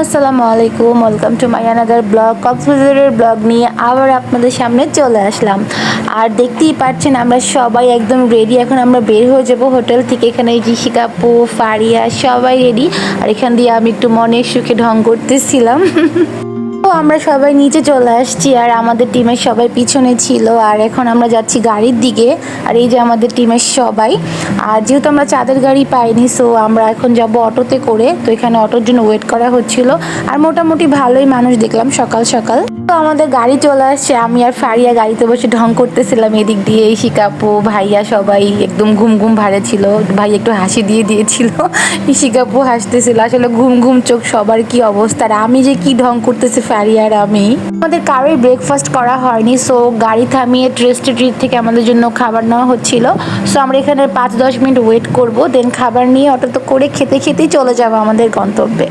আসসালামু আলাইকুম, welcome to my another blog. কক্সবাজারের ব্লগ নিয়ে আবার আপনাদের সামনে চলে আসলাম। আর দেখতেই পাচ্ছেন আমরা সবাই একদম রেডি। এখন আমরা বের হয়ে যাব হোটেল থেকে। এখানে ঋষিকা আপু, ফারিয়া সবাই রেডি। আর এখান দিয়ে আমি একটু মনের সুখে ঢং করতেছিলাম। তো আমরা সবাই নিচে চলে আসছি আর আমাদের টিমের সবাই পিছনে ছিল। আর এখন আমরা যাচ্ছি গাড়ির দিকে। আর এই যে আমাদের টিমের সবাই। আর যেহেতু আমরা চাঁদের গাড়ি পাইনি, সো আমরা এখন যাব অটোতে করে। তো এখানে অটোর জন্য ওয়েট করা হচ্ছিল। আর মোটামুটি ভালোই মানুষ দেখলাম সকাল সকাল। তো আমাদের গাড়ি চলে আসছে। আমি আর ফারিয়া গাড়িতে বসে ঢং করতেছিলাম এদিক দিয়ে। ইশিকা আপু, ভাইয়া সবাই একদম ঘুম ঘুম ভারে ছিল। ভাই একটু হাসি দিয়ে দিয়েছিল, ইশিকা আপু হাসতেছিল। আসলে ঘুম ঘুম চোখ সবার কি অবস্থা। আর আমি যে কি ঢং করতেছি ফারিয়া আর আমি। আমাদের কারোই ব্রেকফাস্ট করা হয়নি, সো গাড়ি থামিয়ে ট্রেস্টি ট্রিট থেকে আমাদের জন্য খাবার নেওয়া হচ্ছিল। সো আমরা এখানে 5-10 মিনিট ওয়েট করব, দেন খাবার নিয়ে অটোতে করে খেতে খেতেই চলে যাব আমাদের গন্তব্যে।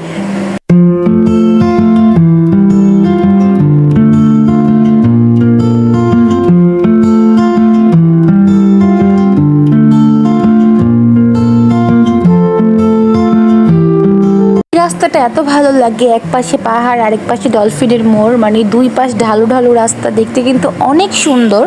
রাস্তাটা এত ভালো লাগে, এক পাশে পাহাড় আরেক পাশে ডলফিনের মোড়, মানে দুই পাশ ঢালু ঢালু রাস্তা, দেখতে কিন্তু অনেক সুন্দর।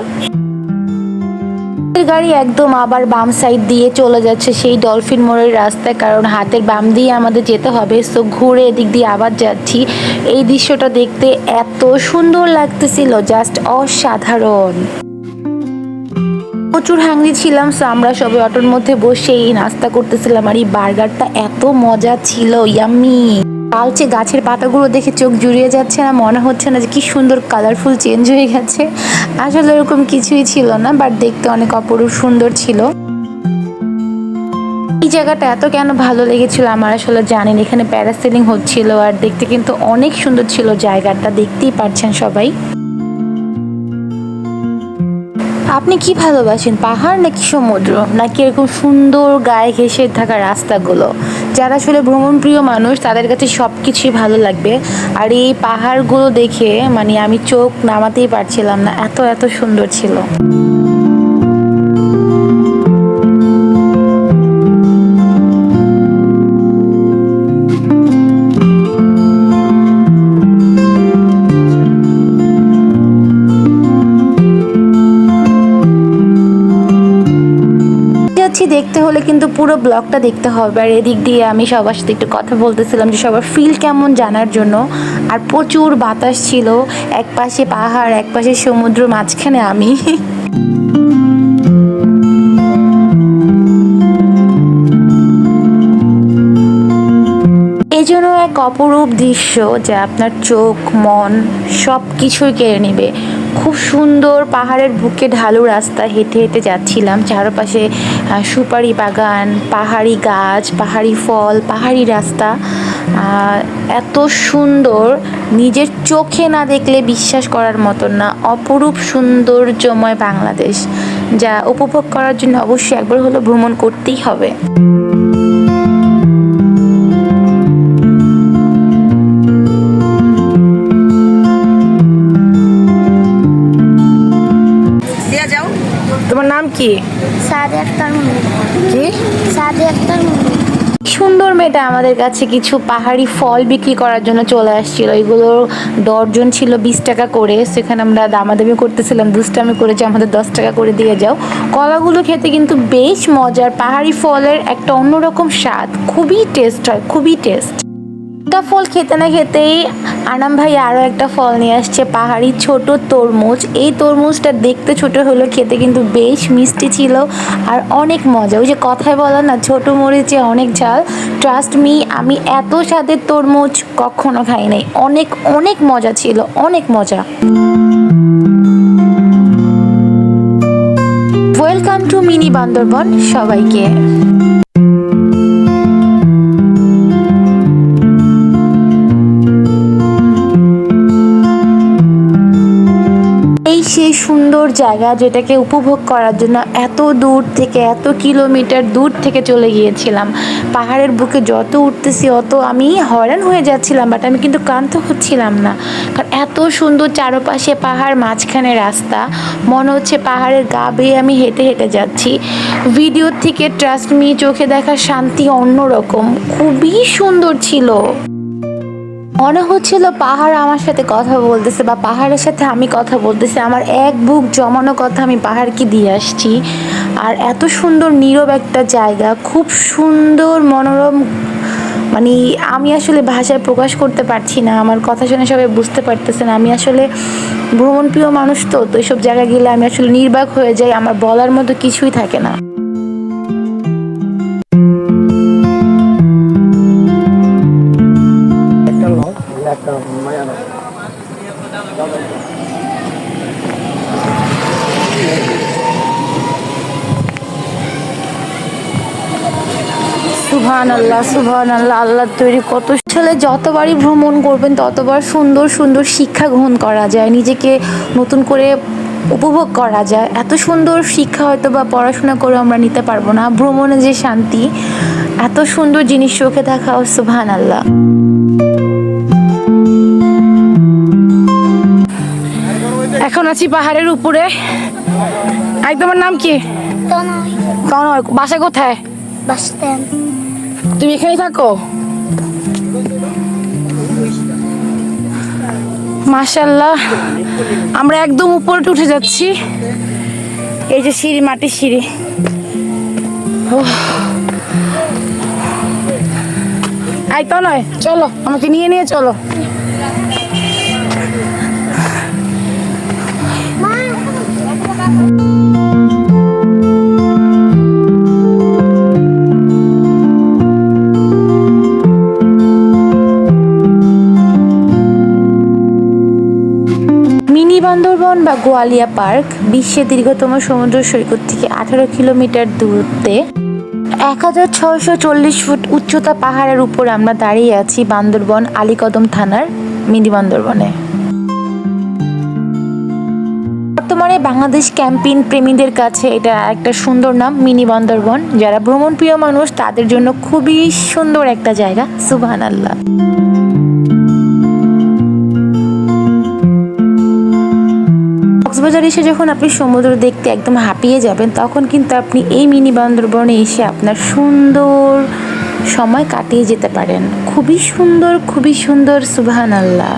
গাড়ি একদম আবার বাম সাইড দিয়ে চলে যাচ্ছে সেই ডলফিন মোড়ের রাস্তায়, কারণ হাতের বাম দিয়ে আমাদের যেতে হবে। সো ঘুরে এদিক দিয়ে আবার যাচ্ছি। এই দৃশ্যটা দেখতে এত সুন্দর লাগতেছিল, জাস্ট অসাধারণ। প্রচুর হাংরি ছিলাম, সো আমরা সবাই অটোর মধ্যে বসে এই নাস্তা করতেছিলাম। আর এই বার্গারটা এত মজা ছিল, ইয়াম্মি। কালচে গাছের পাতাগুলো দেখে চোখ জুড়িয়ে যাচ্ছে না, মনে হচ্ছে না যে কি সুন্দর কালারফুল চেঞ্জ হয়ে গেছে। আসলে এরকম কিছুই ছিল না, বাট দেখতে অনেক অপরূপ সুন্দর ছিল। এই জায়গাটা এত কেন ভালো লেগেছিল আমার আসলে জানি না। এখানে প্যারাসেলিং হচ্ছিল আর দেখতে কিন্তু অনেক সুন্দর ছিল জায়গাটা, দেখতেই পাচ্ছেন সবাই। আপনি কি ভালোবাসেন, পাহাড় নাকি সমুদ্র, নাকি এরকম সুন্দর গায়ে ঘেঁষে থাকা রাস্তাগুলো? যারা আসলে ভ্রমণপ্রিয় মানুষ তাদের কাছে সব কিছুই ভালো লাগবে। আর এই পাহাড়গুলো দেখে মানে আমি চোখ নামাতেই পারছিলাম না, এত এত সুন্দর ছিল। দেখতে হলে কিন্তু পুরো ব্লগটা দেখতে হবে। আর এদিক দিয়ে আমি সবার সাথে একটু কথা বলতেছিলাম যে সবার ফিল কেমন জানার জন্য। আর প্রচুর বাতাস ছিল, এক পাশে পাহাড় এক পাশে সমুদ্র, মাঝখানে আমি। এই জন্য এক অপরূপ দৃশ্য যা আপনার চোখ মন সব কিছুই কেড়ে নেবে। খুব সুন্দর পাহাড়ের বুকে ঢালু রাস্তা হেঁটে হেঁটে যাচ্ছিলাম, চারপাশে সুপারি বাগান, পাহাড়ি গাছ, পাহাড়ি ফল, পাহাড়ি রাস্তা। এত সুন্দর, নিজের চোখে না দেখলে বিশ্বাস করার মতন না। অপরূপ সৌন্দর্যময় বাংলাদেশ, যা উপভোগ করার জন্য অবশ্যই একবার হলো ভ্রমণ করতেই হবে। তোমার নাম কি? কি সুন্দর মেয়েটা আমাদের কাছে কিছু পাহাড়ি ফল বিক্রি করার জন্য চলে আসছিল। এগুলো ডর্জন ছিল 20 টাকা করে। সেখানে আমরা দামাদামি করতেছিলাম, দুষ্টামি করে যে আমাদের 10 টাকা করে দিয়ে যাও। কলাগুলো খেতে কিন্তু বেশ মজার, পাহাড়ি ফলের একটা অন্যরকম স্বাদ, খুবই টেস্ট হয়, খুবই টেস্ট। একটা ফল খেতে না খেতেই আনাম ভাই আরও একটা ফল নিয়ে আসছে, পাহাড়ি ছোট তরমুজ। এই তরমুজটা দেখতে ছোট হলো, খেতে কিন্তু বেশ মিষ্টি ছিল আর অনেক মজা। ওই যে কথায় বলা না, ছোট মরিচে অনেক ঝাল। ট্রাস্ট মি, আমি এত স্বাদের তরমুজ কখনো খাই নাই। অনেক অনেক মজা ছিল, অনেক মজা। ওয়েলকাম টু মিনি বান্দরবন সবাইকে। সেই সুন্দর জায়গা যেটাকে উপভোগ করার জন্য এত দূর থেকে, এত কিলোমিটার দূর থেকে চলে গিয়েছিলাম। পাহাড়ের বুকে যত উঠতেছি অত আমি হয়রান হয়ে যাচ্ছিলাম, বাট আমি কিন্তু ক্লান্ত হচ্ছিলাম না। কারণ এত সুন্দর চারপাশে পাহাড়, মাঝখানে রাস্তা, মনে হচ্ছে পাহাড়ের গা বেয়ে আমি হেঁটে হেঁটে যাচ্ছি। ভিডিওর থেকে ট্রাস্ট মি, চোখে দেখা শান্তি অন্যরকম, খুবই সুন্দর ছিল। মনে হচ্ছিল পাহাড় আমার সাথে কথা বলতেছে বা পাহাড়ের সাথে আমি কথা বলতেছি। আমার এক বুক জমানো কথা আমি পাহাড়কে দিয়ে আসছি। আর এত সুন্দর নীরব একটা জায়গা, খুব সুন্দর মনোরম, মানে আমি আসলে ভাষায় প্রকাশ করতে পারছি না। আমার কথা শুনে সবাই বুঝতে পারতেছেন আমি আসলে ভ্রমণ প্রিয় মানুষ, তো এইসব জায়গায় গেলে আমি আসলে নির্বাক হয়ে যাই, আমার বলার মতো কিছুই থাকে না। সুবহানাল্লাহ, সুবহানাল্লাহ, আল্লাহর তৈরি কত সালে যতবারই ভ্রমণ করবেন ততবার সুন্দর সুন্দর শিক্ষা গ্রহণ করা যায়, নিজেকে নতুন করে উপভোগ করা যায়। এত সুন্দর শিক্ষা হয়তো বা পড়াশোনা করে আমরা নিতে পারবো না। ভ্রমণে যে শান্তি, এত সুন্দর জিনিস চোখে দেখা, সুবহানাল্লাহ। এখন আছি পাহাড়ের উপরে। তোমার নাম কি? তনয়। বাসা কোথায়? তুমি এখানেই থাকো? মাশাআল্লাহ, আমরা একদম উপরে উঠে যাচ্ছি। এই যে সিঁড়ি, মাটির সিঁড়ি। তো নয়, চলো আমাকে নিয়ে নিয়ে চলো। মিনি বান্দরবন বা গোয়ালিয়া পার্ক বিশ্বের দীর্ঘতম সমুদ্র সৈকত থেকে 18 কিলোমিটার দূরত্বে 1640 ফুট উচ্চতা পাহাড়ের উপর আমরা দাঁড়িয়ে আছি বান্দরবন আলীকদম থানার মিনি বান্দরবনে। বর্তমানে বাংলাদেশ ক্যাম্পিং প্রেমীদের কাছে এটা একটা সুন্দর নাম, মিনি বান্দরবন। যারা ভ্রমণ প্রিয় মানুষ তাদের জন্য খুবই সুন্দর একটা জায়গা, সুবহানাল্লাহ। কক্সবাজার এসে যখন আপনি সমুদ্র দেখতে একদম হাঁপিয়ে যাবেন, তখন কিন্তু আপনি এই মিনি বান্দরবনে এসে আপনার সুন্দর সময় কাটিয়ে যেতে পারেন। খুবই সুন্দর, খুবই সুন্দর, সুবহানাল্লাহ।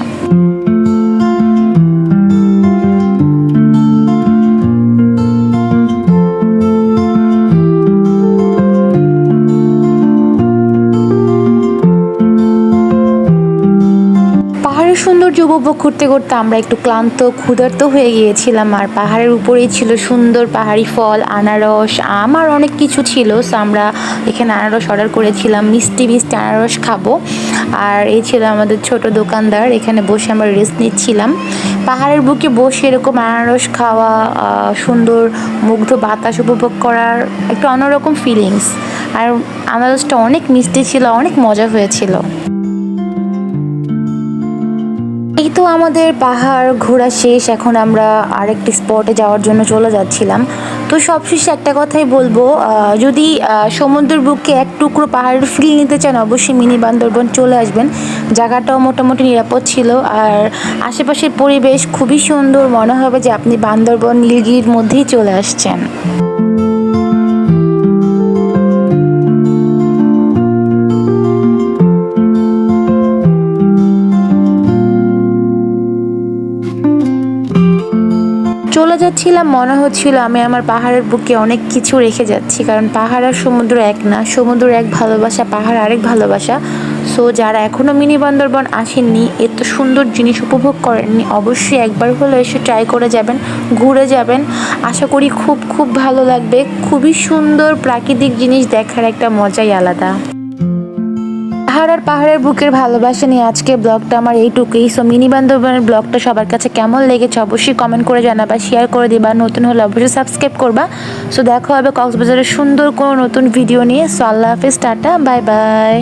সৌন্দর্য উপভোগ করতে করতে আমরা একটু ক্লান্ত ক্ষুধার্ত হয়ে গিয়েছিলাম। আর পাহাড়ের উপরেই ছিল সুন্দর পাহাড়ি ফল, আনারস, আম আর অনেক কিছু ছিল। সো আমরা এখানে আনারস অর্ডার করেছিলাম, মিষ্টি মিষ্টি আনারস খাবো। আর এই ছিল আমাদের ছোট দোকানদার, এখানে বসে আমরা রেস্ট নিচ্ছিলাম। পাহাড়ের বুকে বসে এরকম আনারস খাওয়া, সুন্দর মুগ্ধ বাতাস উপভোগ করার একটা অন্যরকম ফিলিংস। আর আনারসটা অনেক মিষ্টি ছিল, অনেক মজা হয়েছিল। এই তো আমাদের পাহাড় ঘোরা শেষ, এখন আমরা আরেকটি স্পটে যাওয়ার জন্য চলে যাচ্ছিলাম। তো সবশেষে একটা কথাই বলবো, যদি সমুদ্রের বুকে এক টুকরো পাহাড়ের ফিল নিতে চান অবশ্যই মিনি বান্দরবন চলে আসবেন। জায়গাটাও মোটামুটি নিরাপদ ছিল আর আশেপাশের পরিবেশ খুবই সুন্দর, মনে হবে যে আপনি বান্দরবন নীলগিরির মধ্যেই চলে আসছেন। চলে যাচ্ছিলাম, মনে হচ্ছিল আমি আমার পাহাড়ের বুকে অনেক কিছু রেখে যাচ্ছি, কারণ পাহাড় আর সমুদ্র এক না, সমুদ্র এক ভালোবাসা, পাহাড় আরেক ভালোবাসা। সো যারা এখনও মিনি বান্দরবন আসেননি, এত সুন্দর জিনিস উপভোগ করেননি, অবশ্যই একবার হলে এসে ট্রাই করে যাবেন, ঘুরে যাবেন। আশা করি খুব খুব ভালো লাগবে। খুবই সুন্দর প্রাকৃতিক জিনিস দেখার একটা মজাই আলাদা। পাহাড় আর পাহাড়ের বুকের ভালোবাসা নিয়ে আজকে ব্লগটা আমার এইটুকুই। সো মিনি বান্দরবনের ব্লগটা সবার কাছে কেমন লেগেছে অবশ্যই কমেন্ট করে জানাবা, শেয়ার করে দিবা, নতুন হলে অবশ্যই সাবস্ক্রাইব করবা। সো দেখা হবে কক্সবাজারের সুন্দর কোনো নতুন ভিডিও নিয়ে। সো আল্লাহ হাফেজ, টাটা, বাই বাই।